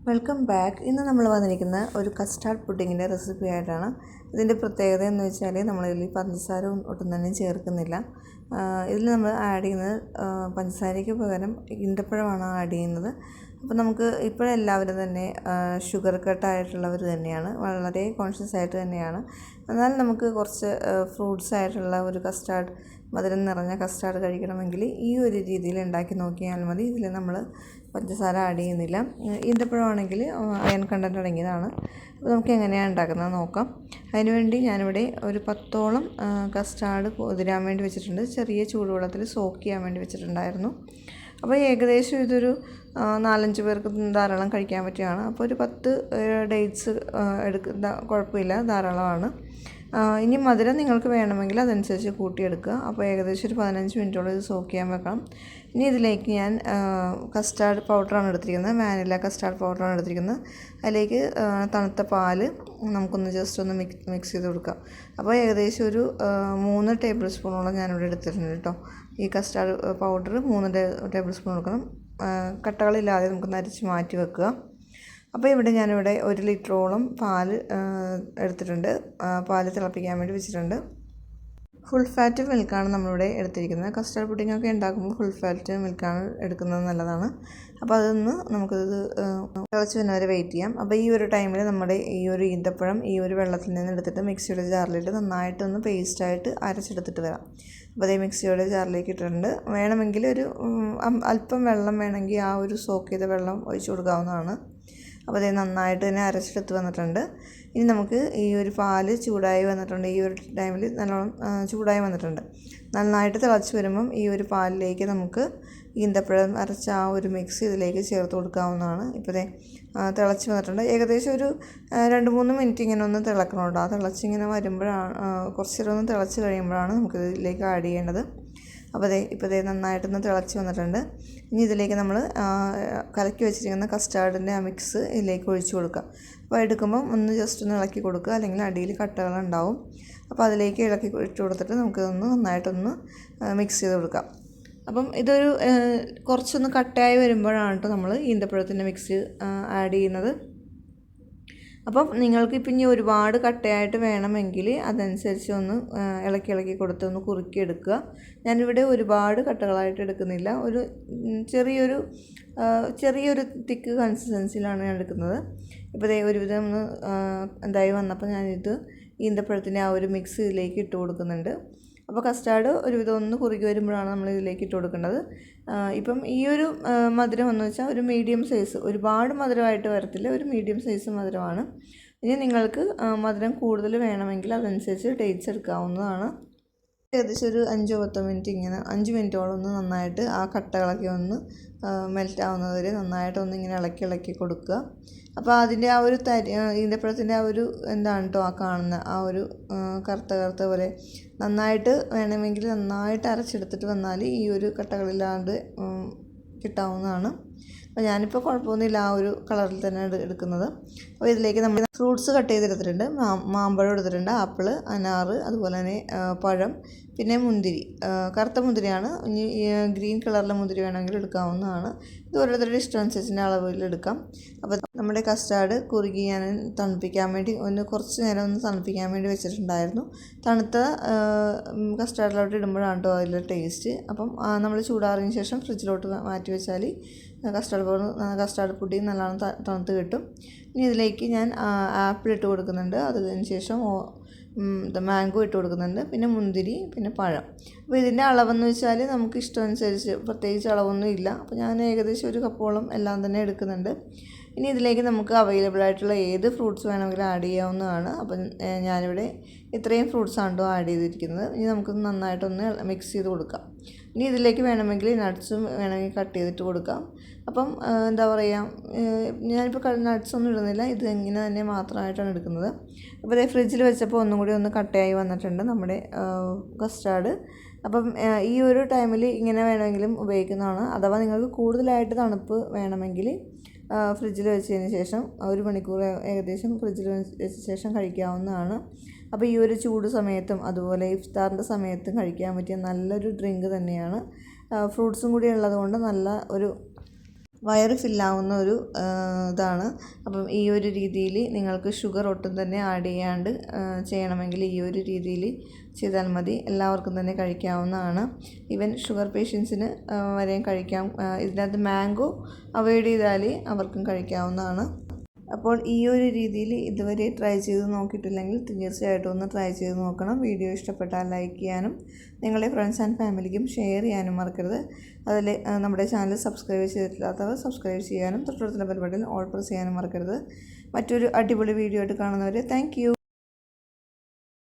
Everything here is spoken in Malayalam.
Welcome back. ഇന്ന് നമ്മൾ വന്നിരിക്കുന്ന ഒരു കസ്റ്റാർഡ് പുഡിങ്ങിൻ്റെ റെസിപ്പി ആയിട്ടാണ്. ഇതിൻ്റെ പ്രത്യേകത എന്ന് വെച്ചാൽ നമ്മളിതിൽ പഞ്ചസാര ഒട്ടും തന്നെ ചേർക്കുന്നില്ല. ഇതിൽ നമ്മൾ ആഡ് ചെയ്യുന്നത് പഞ്ചസാരയ്ക്ക് പകരം ഈന്തപ്പഴമാണ് ആഡ് ചെയ്യുന്നത്. അപ്പോൾ നമുക്ക് ഇപ്പോഴെല്ലാവരും തന്നെ ഷുഗർ കട്ടായിട്ടുള്ളവർ തന്നെയാണ്, വളരെ കോൺഷ്യസ് ആയിട്ട് തന്നെയാണ്. എന്നാൽ നമുക്ക് കുറച്ച് ഫ്രൂട്ട്സ് ആയിട്ടുള്ള ഒരു കസ്റ്റാർഡ്, മധുരം നിറഞ്ഞ കസ്റ്റാർഡ് കഴിക്കണമെങ്കിൽ ഈ ഒരു രീതിയിൽ ഉണ്ടാക്കി നോക്കിയാൽ മതി. ഇതിൽ നമ്മൾ പഞ്ചസാര ആഡ് ചെയ്യുന്നില്ല. ഈന്തപ്പഴമാണെങ്കിൽ അയൺ കണ്ടൻറ്റ് അടങ്ങിയതാണ്. അപ്പോൾ നമുക്ക് എങ്ങനെയാണ് ഉണ്ടാക്കുന്നത് നോക്കാം. അതിനുവേണ്ടി ഞാനിവിടെ ഒരു 10ഓളം കസ്റ്റാർഡ് കുതിരാൻ വേണ്ടി വെച്ചിട്ടുണ്ട്. ചെറിയ ചൂടുവെള്ളത്തിൽ സോക്ക് ചെയ്യാൻ വേണ്ടി വെച്ചിട്ടുണ്ടായിരുന്നു. അപ്പോൾ ഏകദേശം ഇതൊരു 4-5 പേർക്ക് ധാരാളം കഴിക്കാൻ പറ്റിയതാണ്. അപ്പോൾ ഒരു 10 ഡേറ്റ്സ് എടുക്കുന്ന കുഴപ്പമില്ല, ധാരാളമാണ്. ഇനി മധുരം നിങ്ങൾക്ക് വേണമെങ്കിൽ അതനുസരിച്ച് കൂട്ടിയെടുക്കുക. അപ്പോൾ ഏകദേശം ഒരു 15 മിനിറ്റോളം ഇത് സോക്ക് ചെയ്യാൻ വെക്കണം. ഇനി ഇതിലേക്ക് ഞാൻ കസ്റ്റാർഡ് പൗഡറാണ് എടുത്തിരിക്കുന്നത്, വാനില കസ്റ്റാർഡ് പൗഡറാണ് എടുത്തിരിക്കുന്നത്. അതിലേക്ക് തണുത്ത പാല് നമുക്കൊന്ന് ജസ്റ്റ് ഒന്ന് മിക്സ് ചെയ്ത് കൊടുക്കാം. അപ്പോൾ ഏകദേശം ഒരു 3 ടേബിൾ സ്പൂണോളം ഞാനിവിടെ എടുത്തിട്ടുണ്ട് കേട്ടോ. ഈ കസ്റ്റാർഡ് പൗഡർ 3 ടേബിൾ സ്പൂൺ എടുക്കണം. കട്ടകളില്ലാതെ നമുക്ക് നരിച്ച് മാറ്റി വെക്കുക. അപ്പോൾ ഞാനിവിടെ 1 ലിറ്ററോളം പാല് എടുത്തിട്ടുണ്ട്. പാല് തിളപ്പിക്കാൻ വേണ്ടി വെച്ചിട്ടുണ്ട്. ഫുൾ ഫാറ്റ് മിൽക്കാണ് നമ്മളിവിടെ എടുത്തിരിക്കുന്നത്. കസ്റ്റാർഡ് പുഡിങ്ങൊക്കെ ഉണ്ടാക്കുമ്പോൾ ഫുൾ ഫാറ്റ് മിൽക്കാണ് എടുക്കുന്നത് നല്ലതാണ്. അപ്പോൾ അതൊന്ന് നമുക്കിത് തിളച്ച് വരുന്ന വരെ വെയിറ്റ് ചെയ്യാം. അപ്പോൾ ഈ ഒരു ടൈമിൽ നമ്മുടെ ഈ ഒരു ഈന്തപ്പഴം ഈ ഒരു വെള്ളത്തിൽ നിന്ന് എടുത്തിട്ട് മിക്സിയുടെ ജാറിലിട്ട് നന്നായിട്ടൊന്ന് പേസ്റ്റായിട്ട് അരച്ചെടുത്തിട്ട് വരാം. അപ്പോൾ അതേ മിക്സിയുടെ ജാറിലേക്ക് ഇട്ടിട്ടുണ്ട്. വേണമെങ്കിൽ ഒരു അല്പം വെള്ളം വേണമെങ്കിൽ ആ ഒരു സോക്ക് ചെയ്ത വെള്ളം ഒഴിച്ചു കൊടുക്കാവുന്നതാണ്. അപ്പോൾ അത് നന്നായിട്ട് തന്നെ അരച്ചെടുത്ത് വന്നിട്ടുണ്ട്. ഇനി നമുക്ക് ഈ ഒരു പാല് ചൂടായി വന്നിട്ടുണ്ട്. ഈ ഒരു ടൈമിൽ നല്ലോണം ചൂടായി വന്നിട്ടുണ്ട്. നന്നായിട്ട് തിളച്ച് വരുമ്പം ഈ ഒരു പാലിലേക്ക് നമുക്ക് ഈന്തപ്പഴം അരച്ച ആ ഒരു മിക്സ് ഇതിലേക്ക് ചേർത്ത് കൊടുക്കാവുന്നതാണ്. ഇപ്പോൾ തിളച്ച് വന്നിട്ടുണ്ട്. ഏകദേശം ഒരു 2-3 മിനിറ്റ് ഇങ്ങനെ ഒന്ന് തിളക്കണം കേട്ടോ. ആ തിളച്ചിങ്ങനെ വരുമ്പോഴാണ്, കുറച്ച് നേരം ഒന്ന് തിളച്ച് കഴിയുമ്പോഴാണ് നമുക്ക് ഇതിലേക്ക് ആഡ് ചെയ്യേണ്ടത്. അപ്പോൾ ഇപ്പോൾ നന്നായിട്ടൊന്ന് തിളച്ച് വന്നിട്ടുണ്ട്. ഇനി ഇതിലേക്ക് നമ്മൾ കലക്കി വെച്ചിരിക്കുന്ന കസ്റ്റാർഡിൻ്റെ ആ മിക്സ് ഇതിലേക്ക് ഒഴിച്ചു കൊടുക്കുക. അപ്പോൾ എടുക്കുമ്പം ഒന്ന് ജസ്റ്റ് ഒന്ന് ഇളക്കി കൊടുക്കുക, അല്ലെങ്കിൽ അടിയിൽ കട്ടകളുണ്ടാവും. അപ്പോൾ അതിലേക്ക് ഇളക്കി ഇട്ട് കൊടുത്തിട്ട് നമുക്കിതൊന്ന് നന്നായിട്ടൊന്ന് മിക്സ് ചെയ്ത് കൊടുക്കാം. അപ്പം ഇതൊരു കുറച്ചൊന്ന് കട്ടയായി വരുമ്പോഴാണ് കേട്ടോ നമ്മൾ ഈന്തപ്പഴത്തിൻ്റെ മിക്സ് ആഡ് ചെയ്യുന്നത്. അപ്പം നിങ്ങൾക്ക് ഇപ്പം ഇനി ഒരുപാട് കട്ടയായിട്ട് വേണമെങ്കിൽ അതനുസരിച്ച് ഒന്ന് ഇളക്കി കൊടുത്ത് ഒന്ന് കുറുക്കിയെടുക്കുക. ഞാനിവിടെ ഒരുപാട് കട്ടകളായിട്ട് എടുക്കുന്നില്ല. ഒരു ചെറിയൊരു തിക്ക് കൺസിസ്റ്റൻസിയിലാണ് ഞാൻ എടുക്കുന്നത്. ഇപ്പോൾ ഒരുവിധം ഒന്ന് എന്തായി വന്നപ്പോൾ ഞാനിത് ഈന്തപ്പഴത്തിൻ്റെ ആ ഒരു മിക്സ് ഇതിലേക്ക് ഇട്ട് കൊടുക്കുന്നുണ്ട്. അപ്പോൾ കസ്റ്റാർഡ് ഒരുവിധം ഒന്ന് കുറുകി വരുമ്പോഴാണ് നമ്മൾ ഇതിലേക്ക് ഇട്ട് കൊടുക്കേണ്ടത്. ഇപ്പം ഈ ഒരു മധുരം എന്ന് വെച്ചാൽ ഒരു മീഡിയം സൈസ്, ഒരുപാട് മധുരമായിട്ട് വരത്തില്ല, ഒരു മീഡിയം സൈസ് മധുരമാണ്. ഇനി നിങ്ങൾക്ക് മധുരം കൂടുതൽ വേണമെങ്കിൽ അതനുസരിച്ച് ഡേറ്റ്സ് എടുക്കാവുന്നതാണ്. ഏകദേശം ഒരു 5-10 മിനിറ്റ് ഇങ്ങനെ 5 മിനിറ്റോളം ഒന്ന് നന്നായിട്ട് ആ കട്ടകളൊക്കെ ഒന്ന് മെൽറ്റ് ആവുന്നത് വരെ നന്നായിട്ടൊന്ന് ഇങ്ങനെ ഇളക്കി കൊടുക്കുക. അപ്പോൾ അതിൻ്റെ ആ ഒരു ഈന്തപ്പഴത്തിൻ്റെ ആ ഒരു എന്താണ് കേട്ടോ ആ കാണുന്ന ആ ഒരു കറുത്ത പോലെ നന്നായിട്ട് വേണമെങ്കിൽ നന്നായിട്ട് അരച്ചെടുത്തിട്ട് വന്നാൽ ഈ ഒരു കട്ടകളില്ലാണ്ട് കിട്ടാവുന്നതാണ്. അപ്പോൾ ഞാനിപ്പോൾ കുഴപ്പമൊന്നുമില്ല, ആ ഒരു കളറിൽ തന്നെ എടുക്കുന്നത്. അപ്പോൾ ഇതിലേക്ക് നമ്മൾ ഫ്രൂട്ട്സ് കട്ട് ചെയ്തെടുത്തിട്ടുണ്ട്. മാമ്പഴം എടുത്തിട്ടുണ്ട്, ആപ്പിൾ, അനാറ്, അതുപോലെ തന്നെ പഴം, പിന്നെ മുന്തിരി. കറുത്ത മുന്തിരിയാണ്. ഇനി ഗ്രീൻ കളറിലെ മുന്തിരി വേണമെങ്കിൽ എടുക്കാവുന്നതാണ്. ഇത് ഓരോരുത്തരുടെ ഇഷ്ടം അനുസരിച്ചിൻ്റെ അളവിൽ എടുക്കാം. അപ്പോൾ നമ്മുടെ കസ്റ്റാർഡ് കുറുകി ഞാൻ തണുപ്പിക്കാൻ വേണ്ടി കുറച്ച് നേരം ഒന്ന് തണുപ്പിക്കാൻ വേണ്ടി വെച്ചിട്ടുണ്ടായിരുന്നു. തണുത്ത കസ്റ്റാർഡിലോട്ട് ഇടുമ്പോഴാണ് കേട്ടോ അതിൻ്റെ ടേസ്റ്റ്. അപ്പം നമ്മൾ ചൂടാറിന് ശേഷം ഫ്രിഡ്ജിലോട്ട് മാറ്റി വെച്ചാൽ കസ്റ്റാർഡ് പുഡിങ് നല്ലോണം തണുത്ത് കിട്ടും. ഇനി ഇതിലേക്ക് ഞാൻ ആപ്പിൾ ഇട്ട് കൊടുക്കുന്നുണ്ട്. അതിന് ശേഷം മാംഗോ ഇട്ട് കൊടുക്കുന്നുണ്ട്, പിന്നെ മുന്തിരി, പിന്നെ പഴം. അപ്പോൾ ഇതിൻ്റെ അളവെന്ന് വെച്ചാൽ നമുക്ക് ഇഷ്ടമനുസരിച്ച് പ്രത്യേകിച്ച് അളവൊന്നും ഇല്ല. അപ്പോൾ ഞാൻ ഏകദേശം ഒരു കപ്പോളം എല്ലാം തന്നെ എടുക്കുന്നുണ്ട്. ഇനി ഇതിലേക്ക് നമുക്ക് അവൈലബിൾ ആയിട്ടുള്ള ഏത് ഫ്രൂട്ട്സ് വേണമെങ്കിലും ആഡ് ചെയ്യാവുന്നതാണ്. അപ്പം ഞാനിവിടെ ഇത്രയും ഫ്രൂട്ട്സാണ് ആഡ് ചെയ്തിരിക്കുന്നത്. ഇനി നമുക്ക് നന്നായിട്ടൊന്ന് മിക്സ് ചെയ്ത് കൊടുക്കാം. ഇനി ഇതിലേക്ക് വേണമെങ്കിൽ നട്ട്സും വേണമെങ്കിൽ കട്ട് ചെയ്തിട്ട് കൊടുക്കാം. അപ്പം എന്താ പറയുക, ഞാനിപ്പോൾ നട്ട്സൊന്നും ഇടുന്നില്ല, ഇത് ഇങ്ങനെ തന്നെ മാത്രമായിട്ടാണ് എടുക്കുന്നത്. അപ്പോൾ ഫ്രിഡ്ജിൽ വെച്ചപ്പോൾ ഒന്നും കൂടി ഒന്ന് കട്ടയായി വന്നിട്ടുണ്ട് നമ്മുടെ കസ്റ്റാർഡ്. അപ്പം ഈ ഒരു ടൈമിൽ ഇങ്ങനെ വേണമെങ്കിലും ഉപയോഗിക്കുന്നതാണ്. അഥവാ നിങ്ങൾക്ക് കൂടുതലായിട്ട് തണുപ്പ് വേണമെങ്കിൽ ഫ്രിഡ്ജിൽ വെച്ചതിന് ശേഷം 1 മണിക്കൂർ ഏകദേശം ഫ്രിഡ്ജിൽ വെച്ച ശേഷം കഴിക്കാവുന്നതാണ്. അപ്പോൾ ഈ ഒരു ചൂട് സമയത്തും അതുപോലെ ഇഫ്താറിൻ്റെ സമയത്തും കഴിക്കാൻ പറ്റിയ നല്ലൊരു ഡ്രിങ്ക് തന്നെയാണ്. ഫ്രൂട്ട്സും കൂടി ഉള്ളതുകൊണ്ട് നല്ല ഒരു വയറ് ഫില്ലാവുന്ന ഒരു ഇതാണ്. അപ്പം ഈ ഒരു രീതിയിൽ നിങ്ങൾക്ക് ഷുഗർ ഒട്ടും തന്നെ ആഡ് ചെയ്യാണ്ട് ചെയ്യണമെങ്കിൽ ഈ ഒരു രീതിയിൽ ചെയ്താൽ മതി. എല്ലാവർക്കും തന്നെ കഴിക്കാവുന്നതാണ്. ഈവൻ ഷുഗർ പേഷ്യൻസിന് വരെയും കഴിക്കാം. ഇതിനകത്ത് മാംഗോ അവോയ്ഡ് ചെയ്താൽ അവർക്കും കഴിക്കാവുന്നതാണ്. അപ്പോൾ ഈ ഒരു രീതിയിൽ ഇതുവരെ ട്രൈ ചെയ്ത് നോക്കിയിട്ടില്ലെങ്കിൽ തീർച്ചയായിട്ടും ഒന്ന് ട്രൈ ചെയ്ത് നോക്കണം. വീഡിയോ ഇഷ്ടപ്പെട്ടാൽ ലൈക്ക് ചെയ്യാനും നിങ്ങളുടെ ഫ്രണ്ട്സ് ആൻഡ് ഫാമിലിക്കും ഷെയർ ചെയ്യാനും മറക്കരുത്. അതിൽ നമ്മുടെ ചാനൽ സബ്സ്ക്രൈബ് ചെയ്തിട്ടില്ലാത്തവർ സബ്സ്ക്രൈബ് ചെയ്യാനും തൊട്ടടുത്തുള്ള ബെൽ ബട്ടൺ ഓൾ പ്രസ് ചെയ്യാനും മറക്കരുത്. മറ്റൊരു അടിപൊളി വീഡിയോ ആയിട്ട് കാണുന്നവരെ താങ്ക് യു.